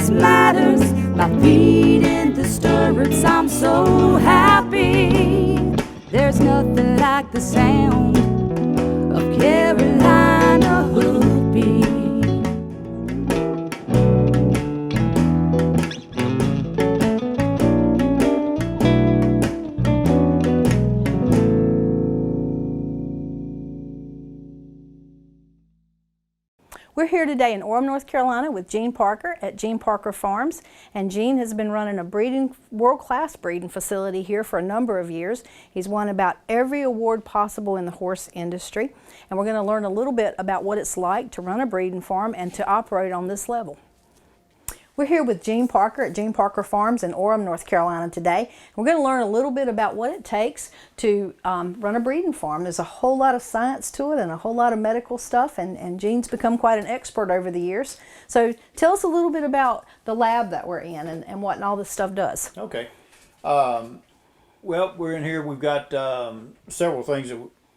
genetics matters. By feeding the stirrups, I'm so happy. There's nothing like the sound of Carolina hoofbeat. We're here today in Orrum, North Carolina with Gene Parker at Gene Parker Farms, and Gene has been running a world-class breeding facility here for a number of years. He's won about every award possible in the horse industry, and we're going to learn a little bit about what it's like to run a breeding farm and to operate on this level. We're here with Gene Parker at Gene Parker Farms in Orrum, North Carolina today. We're going to learn a little bit about what it takes to run a breeding farm. There's a whole lot of science to it and a whole lot of medical stuff, and Gene's become quite an expert over the years. So tell us a little bit about the lab that we're in and what all this stuff does. Okay. Well, we're in here. We've got several things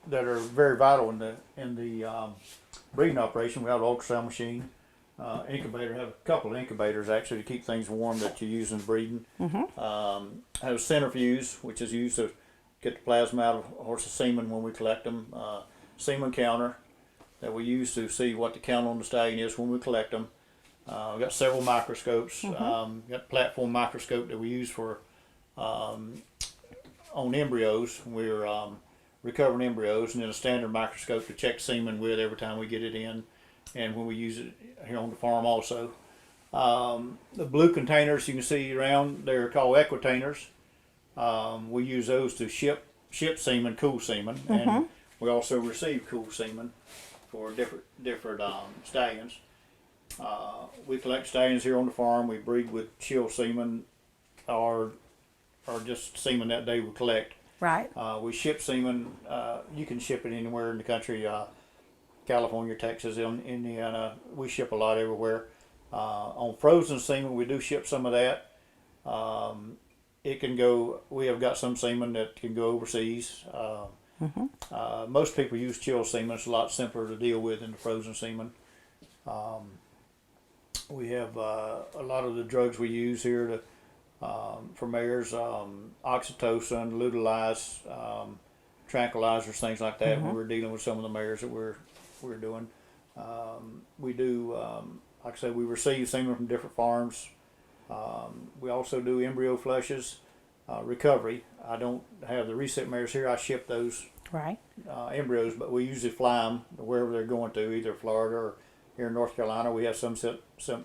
that are very vital in the breeding operation. We have an ultrasound machine. Incubator, have a couple of incubators actually to keep things warm that you use in breeding. Have a centrifuge, which is used to get the plasma out of horses' semen when we collect them. Semen counter that we use to see what the count on the stallion is when we collect them. We've got several microscopes. Got platform microscope that we use for on embryos. We're recovering embryos, and then a standard microscope to check semen with every time we get it in, and when we use it here on the farm also. The blue containers you can see around, they're called equitainers. We use those to ship semen, cool semen, and we also receive cool semen for different stallions. We collect stallions here on the farm. We breed with chill semen or just semen that day we collect. Right. We ship semen. You can ship it anywhere in the country. California, Texas, Indiana, we ship a lot everywhere. On frozen semen, we do ship some of that. It can go, we have got some semen that can go overseas. Most people use chill semen. It's a lot simpler to deal with than the frozen semen. We have a lot of the drugs we use here for mares, oxytocin, Lutalize, tranquilizers, things like that. When we're dealing with some of the mares that we're doing. We do, like I said, we receive semen from different farms. We also do embryo flushes, recovery. I don't have the reset mares here. I ship those embryos, but we usually fly them wherever they're going to, either Florida or here in North Carolina. We have some sent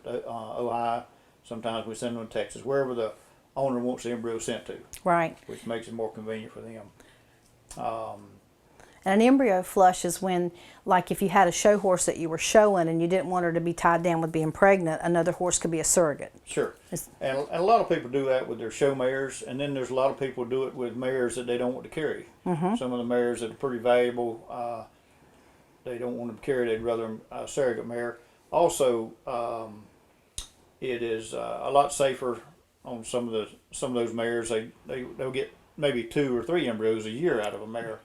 Ohio. Sometimes we send them to Texas, wherever the owner wants the embryo sent to. Right. Which makes it more convenient for them. And an embryo flush is when, like if you had a show horse that you were showing and you didn't want her to be tied down with being pregnant, another horse could be a surrogate. Sure. And a lot of people do that with their show mares, and then there's a lot of people do it with mares that they don't want to carry. Some of the mares that are pretty valuable, they don't want to carry, they'd rather a surrogate mare. Also, it is a lot safer on some of those mares. They'll get maybe 2 or 3 embryos a year out of a mare,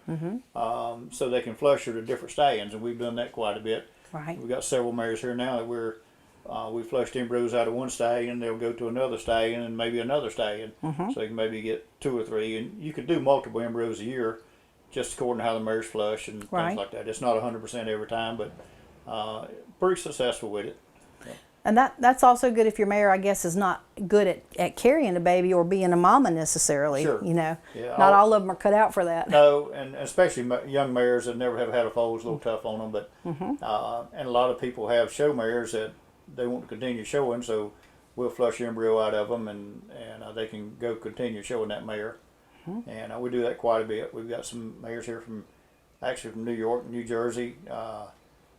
so they can flush her to different stallions, and we've done that quite a bit. Right. We've got several mares here now that we flushed embryos out of one stallion, they'll go to another stallion and maybe another stallion, so you can maybe get 2 or 3, and you could do multiple embryos a year just according to how the mares flush and things like that. It's not 100% every time, but pretty successful with it. And that's also good if your mare, I guess, is not good at carrying a baby or being a mama necessarily. Sure. You know, yeah, not all of them are cut out for that. No, and especially young mares that never have had a foal is a little tough on them. But and a lot of people have show mares that they want to continue showing, so we'll flush the embryo out of them, and they can go continue showing that mare. And we do that quite a bit. We've got some mares here from New York, New Jersey.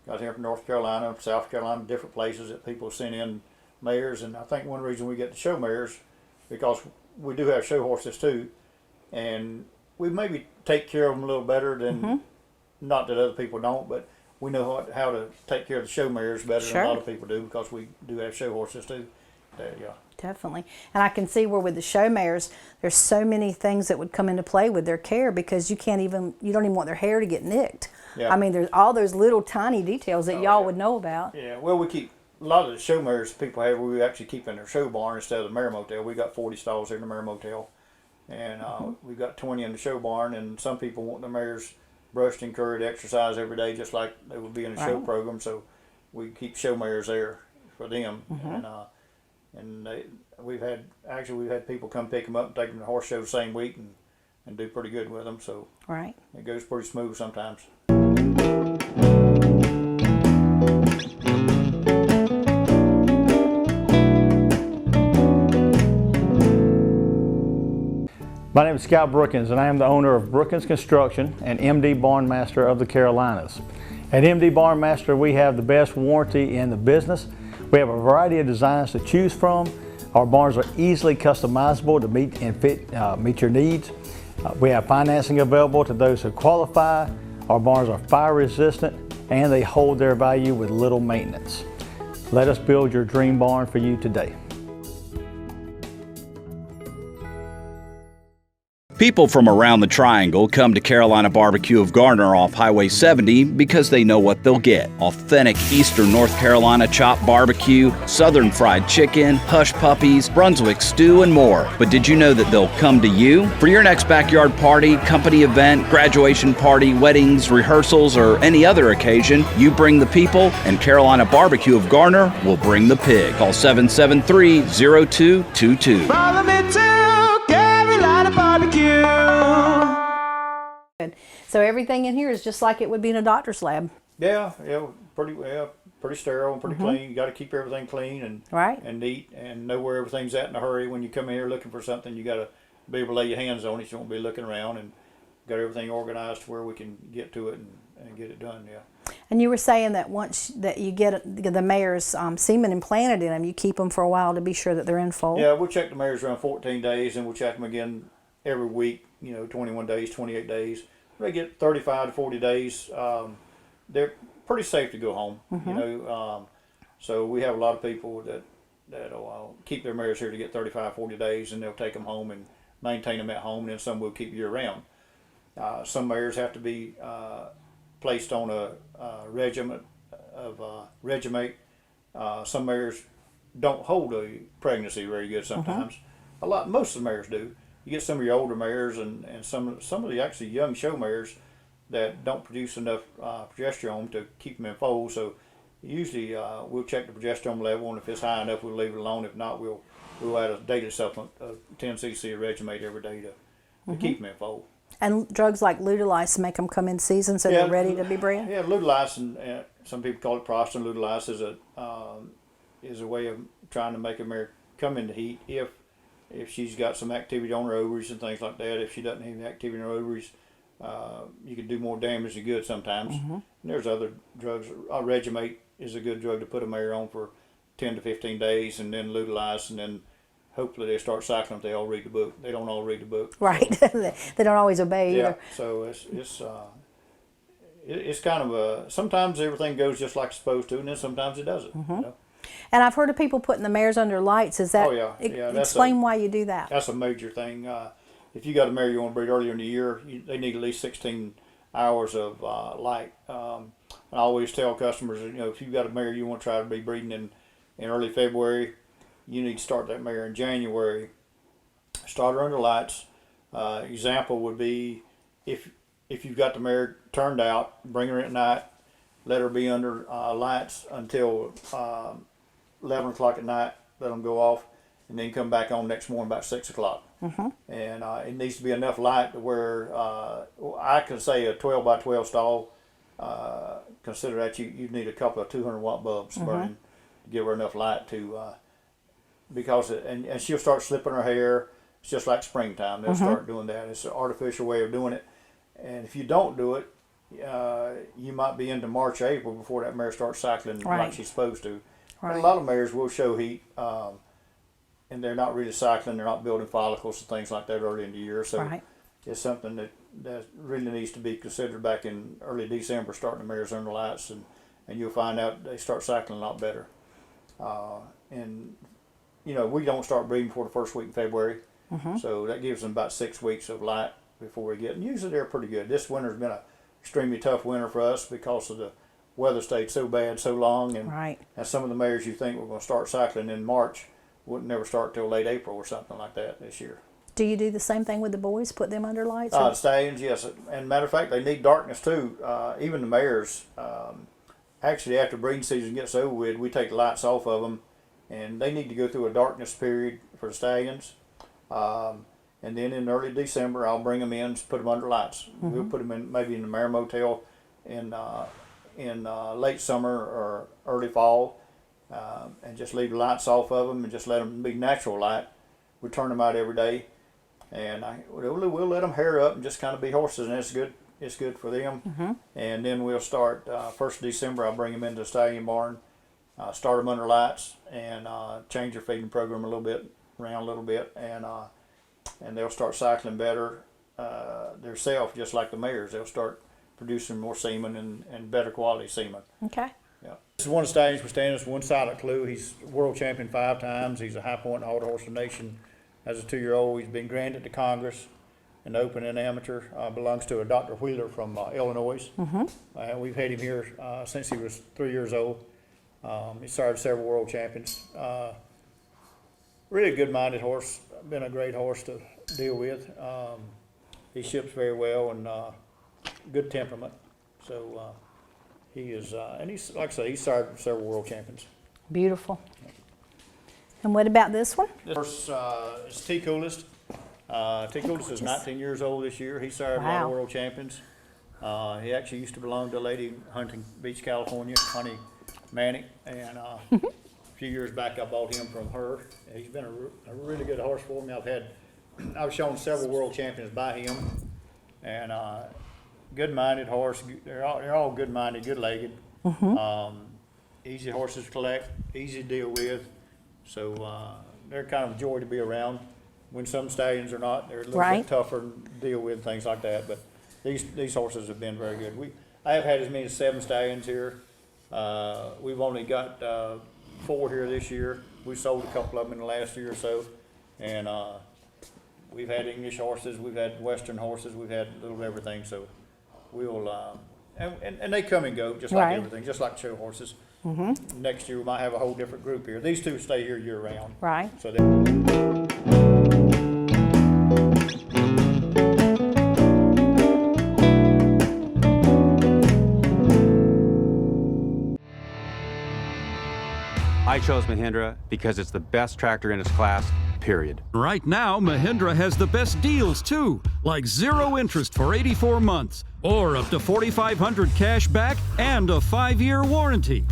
Got here from North Carolina, South Carolina, different places that people send in mares. And I think one reason we get the show mares, because we do have show horses too, and we maybe take care of them a little better than, not that other people don't, but we know how to take care of the show mares better than a lot of people do, because we do have show horses too. Yeah. Definitely. And I can see where with the show mares, there's so many things that would come into play with their care, because you don't even want their hair to get nicked. Yeah. I mean, there's all those little tiny details that y'all would know about. Yeah, well, we keep a lot of the show mares people have, we actually keep in their show barn instead of the mare motel. We got 40 stalls here in the mare motel, and we've got 20 in the show barn. And some people want their mares brushed and curried, exercise every day, just like they would be in a show program. So we keep show mares there for them. We've had people come pick them up and take them to horse show the same week and do pretty good with them. So it goes pretty smooth sometimes. My name is Scott Brookins, and I am the owner of Brookins Construction and MD Barn Master of the Carolinas. At MD Barn Master, we have the best warranty in the business. We have a variety of designs to choose from. Our barns are easily customizable to meet your needs. We have financing available to those who qualify. Our barns are fire resistant and they hold their value with little maintenance. Let us build your dream barn for you today. People from around the Triangle come to Carolina Barbecue of Garner off Highway 70 because they know what they'll get. Authentic Eastern North Carolina chopped barbecue, Southern fried chicken, hush puppies, Brunswick stew, and more. But did you know that they'll come to you? For your next backyard party, company event, graduation party, weddings, rehearsals, or any other occasion, you bring the people, and Carolina Barbecue of Garner will bring the pig. Call 773-0222. Follow me to Carolina Barbecue. Good. So everything in here is just like it would be in a doctor's lab. Yeah, pretty sterile and pretty clean. You got to keep everything clean and neat, and know where everything's at in a hurry. When you come in here looking for something, you got to be able to lay your hands on it. You won't be looking around, and got everything organized to where we can get to it and get it done. Yeah. And you were saying that once that you get the mare's semen implanted in them, you keep them for a while to be sure that they're in foal. Yeah, we'll check the mares around 14 days, and we'll check them again every week. 21 days, 28 days. They get 35 to 40 days. They're pretty safe to go home. So we have a lot of people that'll keep their mares here to get 35, 40 days, and they'll take them home and maintain them at home. And then some will keep year round. Some mares have to be placed on a regimen of regimate. Some mares don't hold a pregnancy very good sometimes. Most of the mares do. You get some of your older mares and some of the actually young show mares that don't produce enough progesterone to keep them in foal. So usually we'll check the progesterone level, and if it's high enough, we'll leave it alone. If not, we'll add a daily supplement of 10 cc of Regimate every day to keep them in foal. And drugs like Lutalice make them come in season, so they're ready to be bred. Yeah, Lutalice, and some people call it Prostin. Lutalice is a way of trying to make a mare come into heat if she's got some activity on her ovaries and things like that. If she doesn't have any activity in her ovaries, you can do more damage than good sometimes. And there's other drugs. Regimate is a good drug to put a mare on for 10 to 15 days, and then Lutalice, and then hopefully they start cycling if they all read the book. They don't all read the book. Right. So. They don't always obey either. So it's kind of sometimes everything goes just like it's supposed to, and then sometimes it doesn't. And I've heard of people putting the mares under lights. Is that? Oh yeah. Explain why you do that. That's a major thing. If you got a mare you want to breed earlier in the year, they need at least 16 hours of light. I always tell customers, if you've got a mare you want to try to be breeding in early February, you need to start that mare in January. Start her under lights. Example would be if you've got the mare turned out, bring her at night, let her be under lights until 11 o'clock at night, let them go off, and then come back on next morning about 6 o'clock. And it needs to be enough light to where I can say a 12 by 12 stall, consider that you need a couple of 200 watt bulbs burning to give her enough light to, because and she'll start slipping her hair. It's just like springtime. They'll start doing that. It's an artificial way of doing it. And if you don't do it, you might be into March, April before that mare starts cycling like she's supposed to. And a lot of mares will show heat, and they're not really cycling. They're not building follicles and things like that early in the year. So it's something that really needs to be considered back in early December, starting the mares under lights, and you'll find out they start cycling a lot better. And we don't start breeding before the first week in February, so that gives them about 6 weeks of light before we get. And usually they're pretty good. This winter's been a extremely tough winter for us because of the weather stayed so bad so long, and Right. some of the mares you think were going to start cycling in March wouldn't never start till late April or something like that this year. Do you do the same thing with the boys? Put them under lights? The stallions, yes, and matter of fact, they need darkness too. Even the mares. Actually, after breeding season gets over with, we take the lights off of them, and they need to go through a darkness period for the stallions. And then in early December, I'll bring them in, put them under lights. We'll put them in maybe in the mare motel in late summer or early fall, and just leave the lights off of them and just let them be natural light. We turn them out every day, and we'll let them hair up and just kind of be horses, and it's good. It's good for them. And then we'll start 1st of December. I'll bring them into the stallion barn, start them under lights, and change their feeding program around a little bit, and they'll start cycling better themselves, just like the mares. They'll start producing more semen and better quality semen. Okay. Yeah. This is one of the stallions we're standing. This is One Silent Clue. He's world champion 5 times. He's a high point Auto Horse of the Nation. As a 2-year-old, he's been granted to Congress in open and amateur. Belongs to a Dr. Wheeler from Illinois. We've had him here since he was 3 years old. He started several world champions. Really good-minded horse. Been a great horse to deal with. He ships very well and good temperament. So he is, and he's, like I say, he's started several world champions. Beautiful. And what about this one? This horse is T Coolest. T Coolest is 19 years old this year. He started a lot of world champions. He actually used to belong to a lady hunting Beach, California, Honey Manic, and a few years back I bought him from her. He's been a really good horse for me. I've shown several world champions by him, and good-minded horse. They're all good-minded, good-legged. Easy horses to collect, easy to deal with. So they're kind of a joy to be around. When some stallions are not, they're a little bit tougher to deal with, things like that. But these horses have been very good. I have had as many as 7 stallions here. We've only got 4 here this year. We sold a couple of them in the last year or so, and we've had English horses, we've had Western horses, we've had a little of everything. So we'll and they come and go just like everything, just like show horses. Next year we might have a whole different group here. These 2 stay here year round. Right. So I chose Mahindra because it's the best tractor in its class, period. Right now, Mahindra has the best deals too, like 0 interest for 84 months, or up to $4,500 cash back and a 5-year warranty.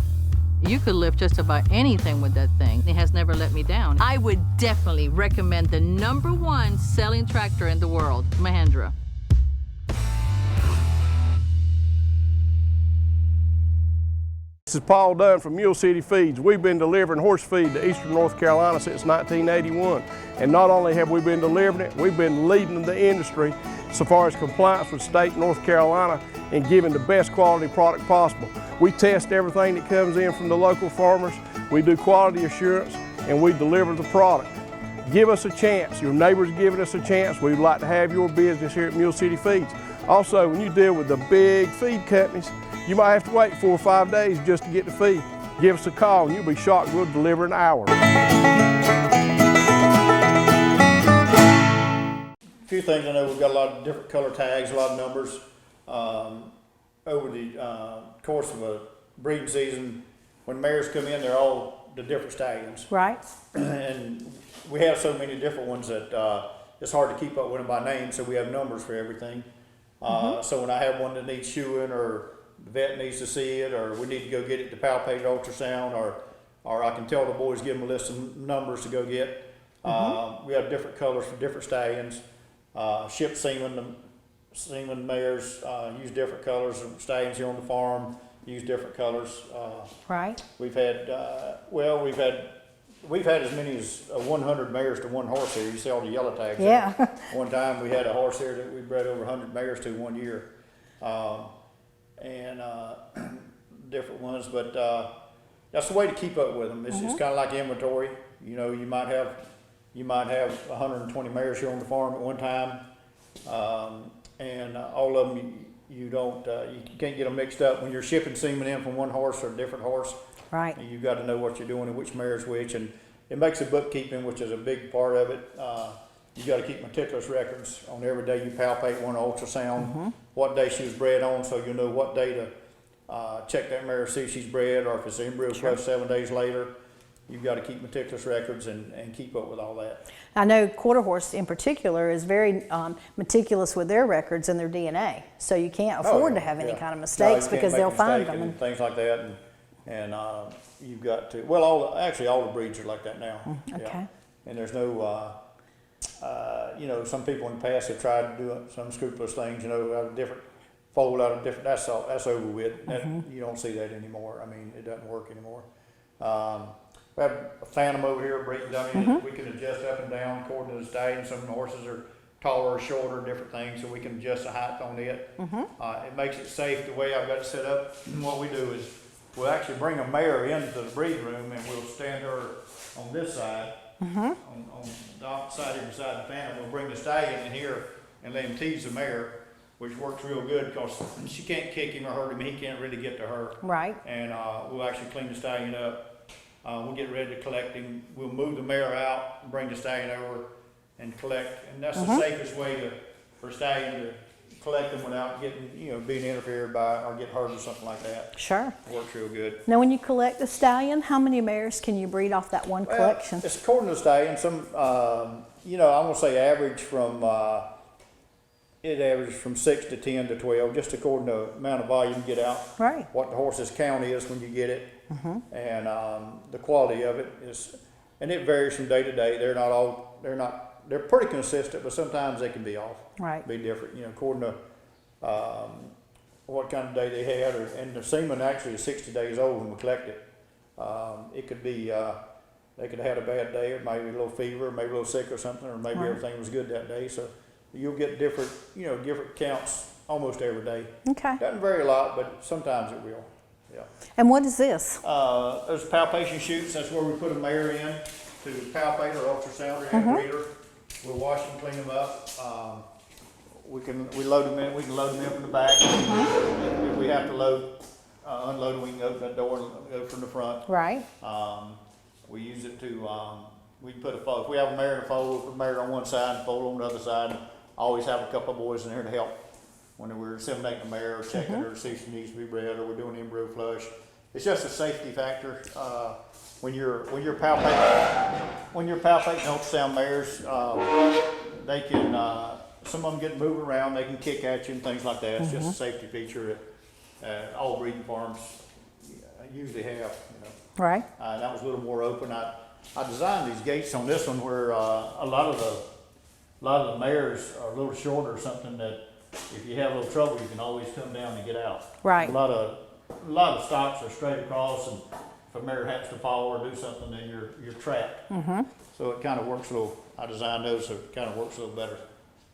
You could lift just about anything with that thing. It has never let me down. I would definitely recommend the #1 selling tractor in the world, Mahindra. This is Paul Dunn from Mule City Feeds. We've been delivering horse feed to Eastern North Carolina since 1981. And not only have we been delivering it, we've been leading the industry so far as compliance with state North Carolina and giving the best quality product possible. We test everything that comes in from the local farmers. We do quality assurance and we deliver the product. Give us a chance. Your neighbors giving us a chance. We'd like to have your business here at Mule City Feeds. Also, when you deal with the big feed companies, you might have to wait 4 or 5 days just to get the feed. Give us a call and you'll be shocked we'll deliver in an hour. A few things I know, we've got a lot of different color tags, a lot of numbers. Over the course of a breeding season, when mares come in, they're all the different stallions. Right. And we have so many different ones that it's hard to keep up with them by name, so we have numbers for everything. So when I have one that needs shoeing, or the vet needs to see it, or we need to go get it to palpate ultrasound, or I can tell the boys, give them a list of numbers to go get. We have different colors for different stallions. Ship semen mares use different colors. Stallions here on the farm use different colors. Right. We've had as many as 100 mares to one horse here. You see all the yellow tags. Yeah. One time we had a horse here that we bred over 100 mares to 1 year, and different ones. But that's the way to keep up with them. It's kind of like inventory. You know, you might have 120 mares here on the farm at one time, and all of them you don't, you can't get them mixed up. When you're shipping semen in from one horse or a different horse, Right. you've got to know what you're doing and which mare is which, and it makes the bookkeeping, which is a big part of it. You got to keep meticulous records on every day you palpate one ultrasound, what day she was bred on, so you know what day to check that mare, see if she's bred, or if it's embryo plus 7 days later. You've got to keep meticulous records and keep up with all that. I know quarter horse in particular is very meticulous with their records and their DNA, so you can't afford to have any kind of mistakes because they'll find them. And things like that, and you've got to, well, actually all the breeds are like that now. Okay. Yeah. And there's no, you know, some people in the past have tried to do some scrupulous things, you know, out of different foal, out of different, that's over with. You don't see that anymore. I mean, it doesn't work anymore. We have a phantom over here, a breeding dummy. We can adjust up and down according to the stallion. Some of the horses are taller or shorter, different things, so we can adjust the height on it. It makes it safe the way I've got it set up. And what we do is we'll actually bring a mare into the breeding room, and we'll stand her on this side, on the opposite side beside the phantom. We'll bring the stallion in here and let him tease the mare, which works real good because she can't kick him or hurt him. He can't really get to her. Right. And we'll actually clean the stallion up. We'll get ready to collect him. We'll move the mare out and bring the stallion over and collect. And that's the safest way for a stallion to collect them without getting, you know, being interfered by or get hurt or something like that. Sure. It works real good. Now, when you collect the stallion, how many mares can you breed off that one collection? It's according to the stallion. Some, you know, I'm gonna say average from. It averages from 6 to 10 to 12, just according to the amount of volume you get out. Right. What the horse's count is when you get it, and the quality of it is, and it varies from day to day. They're pretty consistent, but sometimes they can be off. Right. Be different, you know, according to what kind of day they had, and the semen actually is 60 days old when we collect it. It could be, they could have had a bad day, or maybe a little fever, or maybe a little sick or something, or maybe everything was good that day. So you'll get different, you know, different counts almost every day. Okay. Doesn't vary a lot, but sometimes it will. Yeah. And what is this? Those palpation chutes. That's where we put a mare in to palpate or ultrasound or breeder. We'll wash and clean them up. We load them in. We can load them in from the back. If we have to unload them, we can open that door and go from the front. Right. We use it to. We put a foal. If we have a mare and a foal, we'll put a mare on one side and foal on the other side. And always have a couple of boys in there to help when we're inseminating a mare or checking her to see if she needs to be bred, or we're doing embryo flush. It's just a safety factor. When you're palpating ultrasound mares, they can some of them get moving around. They can kick at you and things like that. It's just a safety feature that all breeding farms usually have. You know. Right. That was a little more open. I designed these gates on this one where a lot of the mares are a little shorter or something, that if you have a little trouble, you can always come down and get out. Right. A lot of stocks are straight across, and if a mare happens to fall or do something, then you're trapped. So it kind of works a little. I designed those so it kind of works a little better.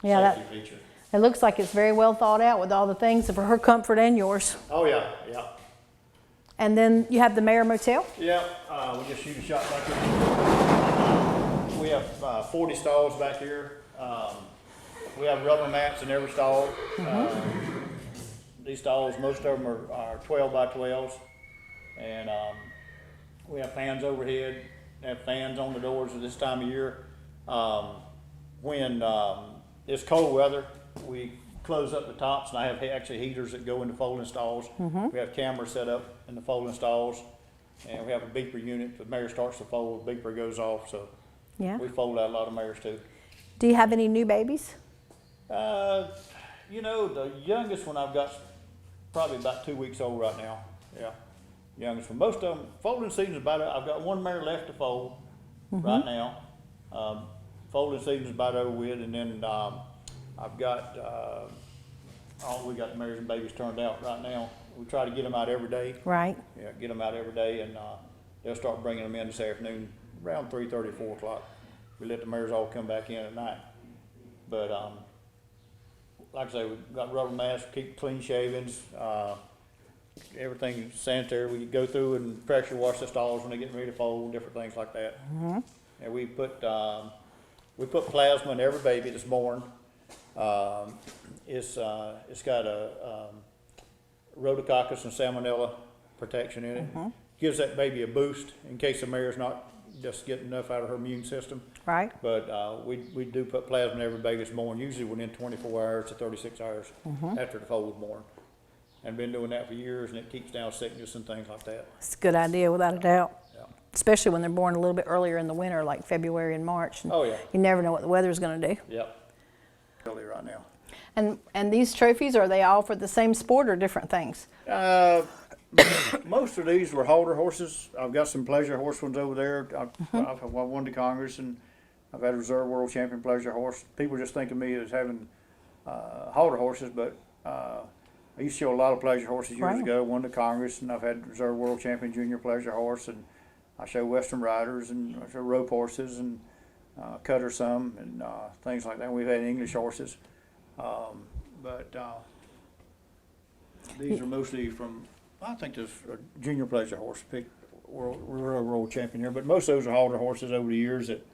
Yeah, safety feature. it looks like it's very well thought out with all the things for her comfort and yours. Oh yeah, yeah. And then you have the mare motel? Yeah, we just shoot a shot back here. We have 40 stalls back here. We have rubber mats in every stall. These stalls, most of them are 12 by 12s. And we have fans overhead, have fans on the doors at this time of year. When it's cold weather, we close up the tops, and I have actually heaters that go into foaling stalls. We have cameras set up in the foaling stalls, and we have a beeper unit. If the mare starts to foal, the beeper goes off, so Yeah. we fold out a lot of mares too. Do you have any new babies? You know, the youngest one I've got probably about 2 weeks old right now. Yeah, youngest one. Most of them, foaling season's I've got one mare left to foal right now. Foaling season's about over with, and then I've got, we got the mares and babies turned out right now. We try to get them out every day. Right. Yeah, get them out every day, and they'll start bringing them in this afternoon around 3:30, 4 o'clock. We let the mares all come back in at night. But like I say, we've got rubber masks, keep clean shavings, everything sanitary. We go through and pressure wash the stalls when they get ready to fold, different things like that. And we put plasma in every baby that's born. It's got a rhodococcus and salmonella protection in it. Gives that baby a boost in case the mare's not just getting enough out of her immune system. Right. But we do put plasma in every baby that's born, usually within 24 hours to 36 hours after the foal was born. And been doing that for years, and it keeps down sickness and things like that. It's a good idea, without a doubt. Yeah. Especially when they're born a little bit earlier in the winter, like February and March. And Oh, yeah. you never know what the weather's going to do. Yep. Really right now. And these trophies, are they all for the same sport or different things? Most of these were halter horses. I've got some pleasure horse ones over there. I've won the Congress, and I've had a reserve world champion pleasure horse. People just think of me as having halter horses, but I used to show a lot of pleasure horses years ago. Won the Congress, and I've had reserve world champion junior pleasure horse, and I show Western riders, and I show rope horses, and cutter some, and things like that. We've had English horses, but these are mostly from, I think there's a junior pleasure horse picked world champion here, but most of those are halter horses over the years that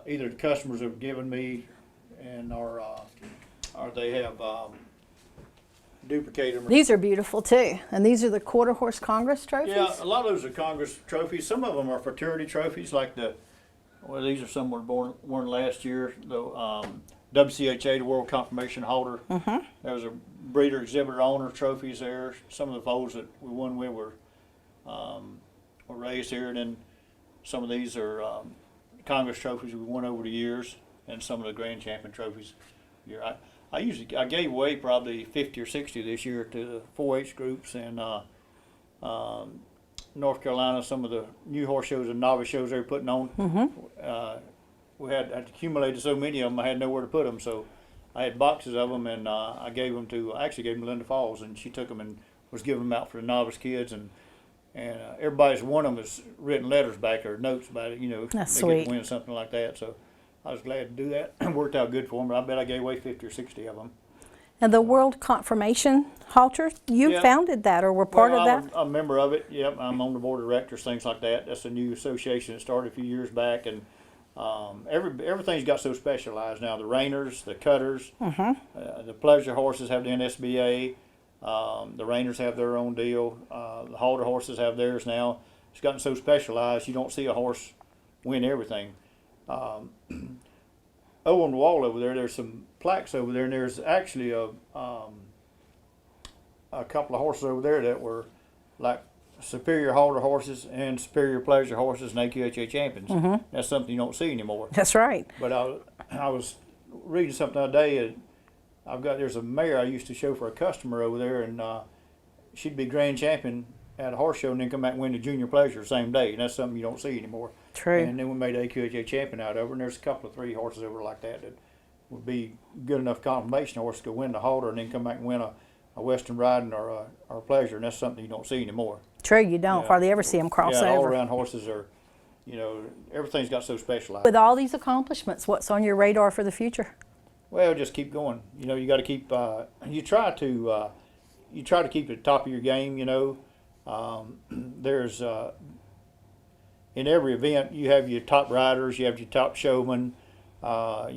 either the customers have given me, and or they have duplicated them. These are beautiful too, and these are the quarter horse Congress trophies? Yeah, a lot of those are Congress trophies. Some of them are fraternity trophies, like these are some were born last year. The WCHA, the World Confirmation Halter. There was a breeder, exhibitor, owner trophies there. Some of the foals that we won with were raised here, and then some of these are Congress trophies we won over the years, and some of the Grand Champion trophies. I gave away probably 50 or 60 this year to the 4-H groups and North Carolina. Some of the new horse shows and novice shows they were putting on. We had accumulated so many of them, I had nowhere to put them, so I had boxes of them, and I actually gave them to Linda Falls, and she took them and was giving them out for the novice kids, and everybody's one of them has written letters back or notes about it, That's they sweet. get to win something like that. So I was glad to do that. It worked out good for them, but I bet I gave away 50 or 60 of them. And the World Confirmation Halter, you founded that or were part of that? I'm a member of it. Yep, I'm on the board of directors, things like that. That's a new association that started a few years back, and everything's got so specialized now. The reiners, the cutters, the pleasure horses have the NSBA. The reiners have their own deal. The halter horses have theirs now. It's gotten so specialized, you don't see a horse win everything. Over on the wall over there, there's some plaques over there, and there's actually a couple of horses over there that were like superior halter horses and superior pleasure horses and AQHA champions. That's something you don't see anymore. That's right. But I was reading something the other day. There's a mare I used to show for a customer over there, and she'd be grand champion at a horse show and then come back and win the junior pleasure the same day, and that's something you don't see anymore. True. And then we made AQHA champion out of her, and there's a couple of 3 horses over like that would be good enough confirmation horse to go win the halter and then come back and win a Western riding or a pleasure, and that's something you don't see anymore. True, you don't hardly ever see them cross over. over. All-around horses are, everything's got so specialized. With all these accomplishments, what's on your radar for the future? Well, just keep going. You got to keep. You try to keep at the top of your game. There's in every event you have your top riders, you have your top showmen, you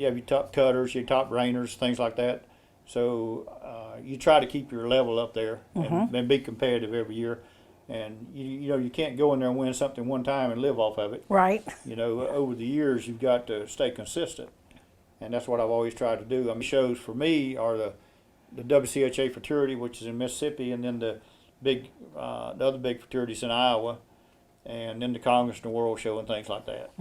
have your top cutters, your top reiners, things like that. So you try to keep your level up there and be competitive every year. And you can't go in there and win something one time and live off of it. Right. Over the years you've got to stay consistent. And that's what I've always tried to do. Shows for me are the WCHA fraternity, which is in Mississippi, and then the other big fraternities in Iowa, and then the Congress and the World Show and things like that.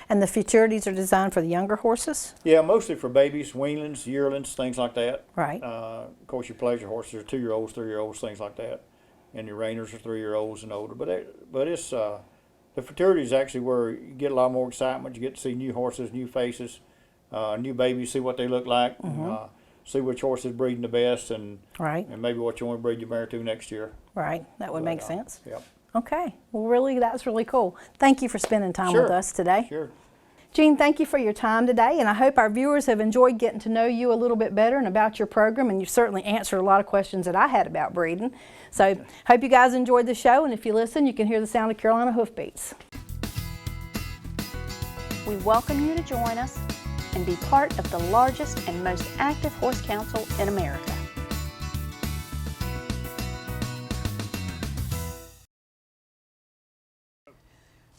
And the fraternities are designed for the younger horses? Yeah, mostly for babies, weanlings, yearlings, things like that. Right. Of course, your pleasure horses are 2-year-olds, 3-year-olds, things like that, and your reiners are 3-year-olds and older. But it's the fraternity is actually where you get a lot more excitement. You get to see new horses, new faces. New babies, see what they look like, see which horse is breeding the best, and maybe what you want to breed your mare to next year. Right, that would make sense. Yep. Okay, well really, that's really cool. Thank you for spending time with us today. Sure. Gene, thank you for your time today, and I hope our viewers have enjoyed getting to know you a little bit better and about your program, and you certainly answered a lot of questions that I had about breeding. So, hope you guys enjoyed the show, and if you listen, you can hear the sound of Carolina hoofbeats. We welcome you to join us and be part of the largest and most active horse council in America.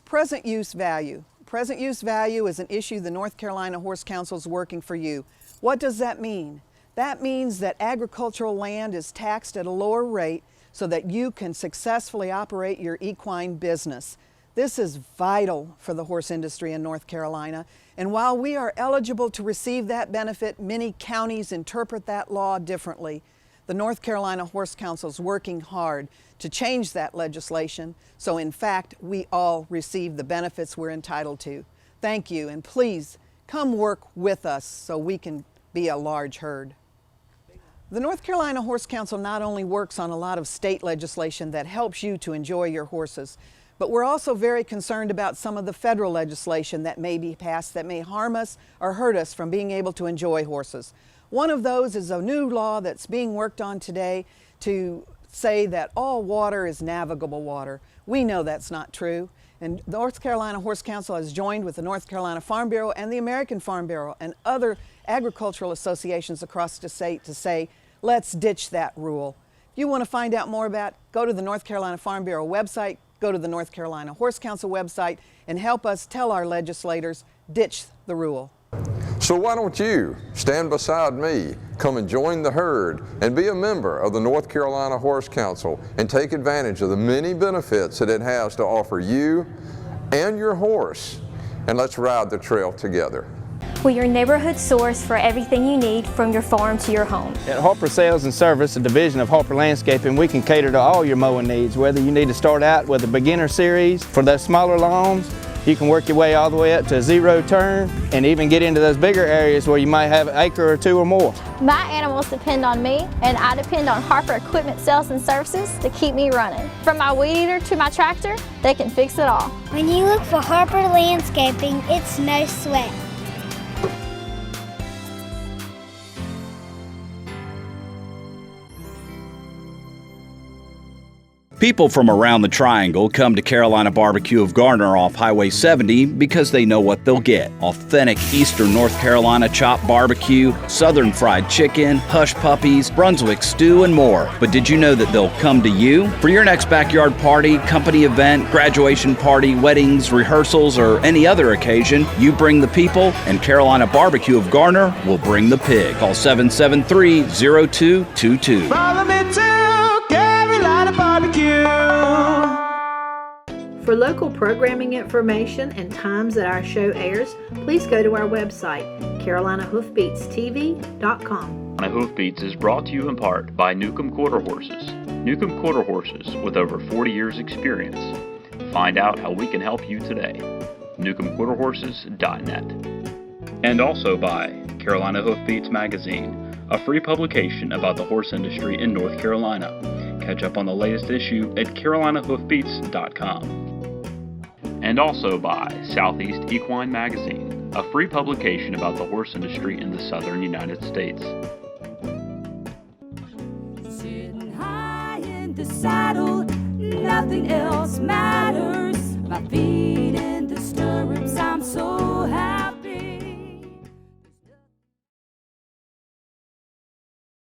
Present use value. Present use value is an issue the North Carolina Horse Council is working for you. What does that mean? That means that agricultural land is taxed at a lower rate so that you can successfully operate your equine business. This is vital for the horse industry in North Carolina, and while we are eligible to receive that benefit, many counties interpret that law differently. The North Carolina Horse Council is working hard to change that legislation, so in fact, we all receive the benefits we're entitled to. Thank you, and please come work with us so we can be a large herd. The North Carolina Horse Council not only works on a lot of state legislation that helps you to enjoy your horses, but we're also very concerned about some of the federal legislation that may be passed that may harm us or hurt us from being able to enjoy horses. One of those is a new law that's being worked on today to say that all water is navigable water. We know that's not true, and the North Carolina Horse Council has joined with the North Carolina Farm Bureau and the American Farm Bureau and other agricultural associations across the state to say, let's ditch that rule. If you want to find out more about it, go to the North Carolina Farm Bureau website, go to the North Carolina Horse Council website, and help us tell our legislators, ditch the rule. So why don't you stand beside me, come and join the herd, and be a member of the North Carolina Horse Council and take advantage of the many benefits that it has to offer you and your horse. And let's ride the trail together. We're your neighborhood source for everything you need from your farm to your home. At Harper Sales and Service, a division of Harper Landscaping, we can cater to all your mowing needs. Whether you need to start out with a beginner series for those smaller lawns, you can work your way all the way up to a zero turn and even get into those bigger areas where you might have an acre or two or more. My animals depend on me, and I depend on Harper Equipment Sales and Services to keep me running. From my weed eater to my tractor, they can fix it all. When you look for Harper Landscaping, it's no sweat. People from around the Triangle come to Carolina Barbecue of Garner off Highway 70 because they know what they'll get. Authentic Eastern North Carolina chopped barbecue, Southern fried chicken, hush puppies, Brunswick stew, and more. But did you know that they'll come to you? For your next backyard party, company event, graduation party, weddings, rehearsals, or any other occasion, you bring the people, and Carolina Barbecue of Garner will bring the pig. Call 773-0222. Follow me to Carolina Barbecue. For local programming information and times that our show airs, please go to our website, CarolinaHoofBeatsTV.com. Hoofbeats is brought to you in part by Newcomb Quarter Horses. Newcomb Quarter Horses with over 40 years experience. Find out how we can help you today. NewcombQuarterHorses.net. And also by Carolina Hoofbeats Magazine, a free publication about the horse industry in North Carolina. Catch up on the latest issue at CarolinaHoofbeats.com. And also by Southeast Equine Magazine, a free publication about the horse industry in the southern United States. Sitting high in the saddle, nothing else matters. My feet